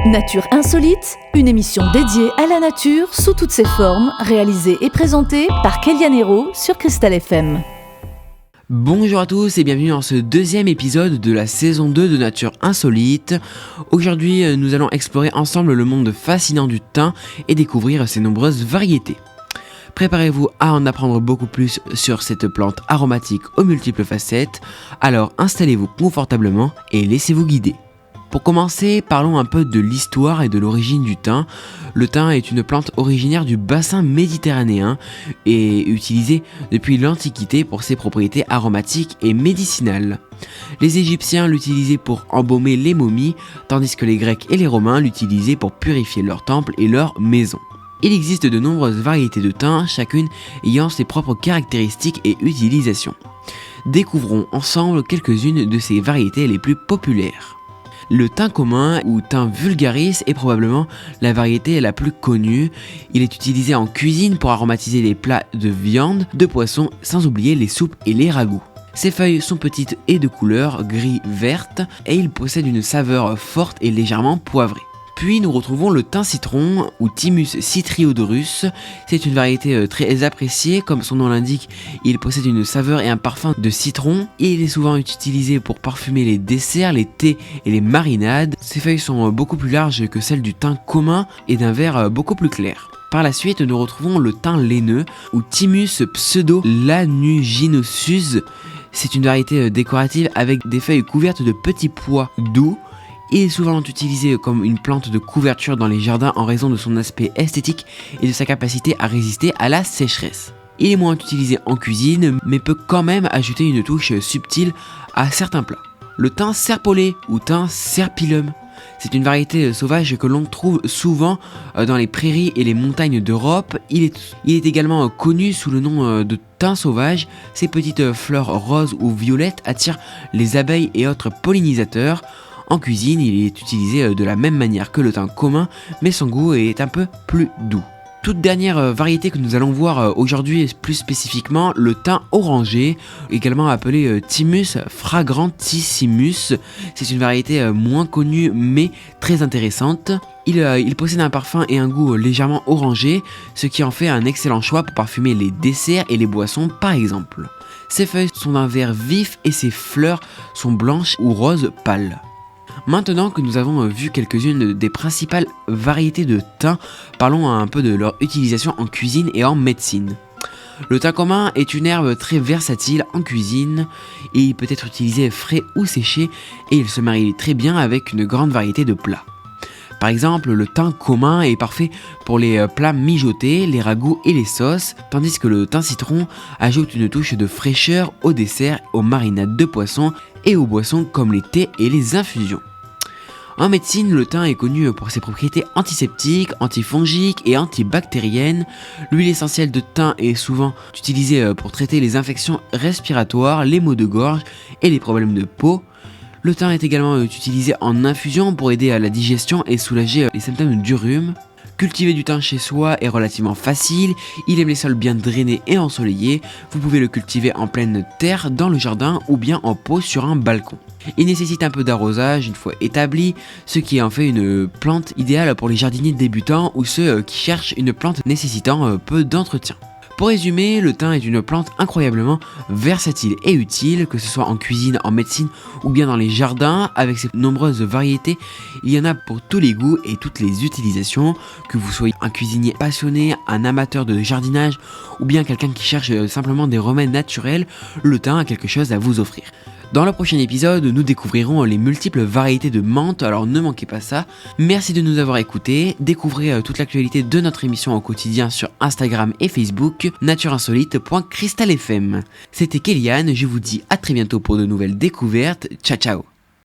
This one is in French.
Nature insolite, une émission dédiée à la nature sous toutes ses formes, réalisée et présentée par Kéliane Hérault sur Cristal FM. Bonjour à tous et bienvenue dans ce deuxième épisode de la saison 2 de Nature Insolite. Aujourd'hui, nous allons explorer ensemble le monde fascinant du thym et découvrir ses nombreuses variétés. Préparez-vous à en apprendre beaucoup plus sur cette plante aromatique aux multiples facettes, alors installez-vous confortablement et laissez-vous guider. Pour commencer, parlons un peu de l'histoire et de l'origine du thym. Le thym est une plante originaire du bassin méditerranéen et utilisée depuis l'Antiquité pour ses propriétés aromatiques et médicinales. Les Égyptiens l'utilisaient pour embaumer les momies, tandis que les Grecs et les Romains l'utilisaient pour purifier leurs temples et leurs maisons. Il existe de nombreuses variétés de thym, chacune ayant ses propres caractéristiques et utilisations. Découvrons ensemble quelques-unes de ces variétés les plus populaires. Le thym commun ou thym vulgaris est probablement la variété la plus connue. Il est utilisé en cuisine pour aromatiser les plats de viande, de poisson, sans oublier les soupes et les ragoûts. Ses feuilles sont petites et de couleur gris-verte et il possède une saveur forte et légèrement poivrée. Puis nous retrouvons le thym citron ou Thymus citriodorus. C'est une variété très appréciée, comme son nom l'indique, il possède une saveur et un parfum de citron et il est souvent utilisé pour parfumer les desserts, les thés et les marinades. Ses feuilles sont beaucoup plus larges que celles du thym commun et d'un vert beaucoup plus clair. Par la suite, nous retrouvons le thym laineux ou Thymus pseudo-lanuginosus. C'est une variété décorative avec des feuilles couvertes de petits pois doux. Il est souvent utilisé comme une plante de couverture dans les jardins en raison de son aspect esthétique et de sa capacité à résister à la sécheresse. Il est moins utilisé en cuisine, mais peut quand même ajouter une touche subtile à certains plats. Le thym serpolé ou thym serpyllum, c'est une variété sauvage que l'on trouve souvent dans les prairies et les montagnes d'Europe. Il est également connu sous le nom de thym sauvage. Ses petites fleurs roses ou violettes attirent les abeilles et autres pollinisateurs. En cuisine, il est utilisé de la même manière que le thym commun, mais son goût est un peu plus doux. Toute dernière variété que nous allons voir aujourd'hui, plus spécifiquement, le thym orangé, également appelé Thymus fragrantissimus. C'est une variété moins connue mais très intéressante. Il possède un parfum et un goût légèrement orangé, ce qui en fait un excellent choix pour parfumer les desserts et les boissons par exemple. Ses feuilles sont d'un vert vif et ses fleurs sont blanches ou roses pâles. Maintenant que nous avons vu quelques-unes des principales variétés de thym, parlons un peu de leur utilisation en cuisine et en médecine. Le thym commun est une herbe très versatile en cuisine et il peut être utilisé frais ou séché et il se marie très bien avec une grande variété de plats. Par exemple, le thym commun est parfait pour les plats mijotés, les ragoûts et les sauces, tandis que le thym citron ajoute une touche de fraîcheur au dessert, aux marinades de poissons et aux boissons comme les thés et les infusions. En médecine, le thym est connu pour ses propriétés antiseptiques, antifongiques et antibactériennes. L'huile essentielle de thym est souvent utilisée pour traiter les infections respiratoires, les maux de gorge et les problèmes de peau. Le thym est également utilisé en infusion pour aider à la digestion et soulager les symptômes du rhume. Cultiver du thym chez soi est relativement facile, il aime les sols bien drainés et ensoleillés. Vous pouvez le cultiver en pleine terre, dans le jardin ou bien en pot sur un balcon. Il nécessite un peu d'arrosage une fois établi, ce qui en fait une plante idéale pour les jardiniers débutants ou ceux qui cherchent une plante nécessitant peu d'entretien. Pour résumer, le thym est une plante incroyablement versatile et utile, que ce soit en cuisine, en médecine ou bien dans les jardins. Avec ses nombreuses variétés, il y en a pour tous les goûts et toutes les utilisations. Que vous soyez un cuisinier passionné, un amateur de jardinage ou bien quelqu'un qui cherche simplement des remèdes naturels, le thym a quelque chose à vous offrir. Dans le prochain épisode, nous découvrirons les multiples variétés de menthe, alors ne manquez pas ça. Merci de nous avoir écoutés. Découvrez toute l'actualité de notre émission au quotidien sur Instagram et Facebook, natureinsolite.cristalfm. C'était Kéliane, je vous dis à très bientôt pour de nouvelles découvertes. Ciao ciao.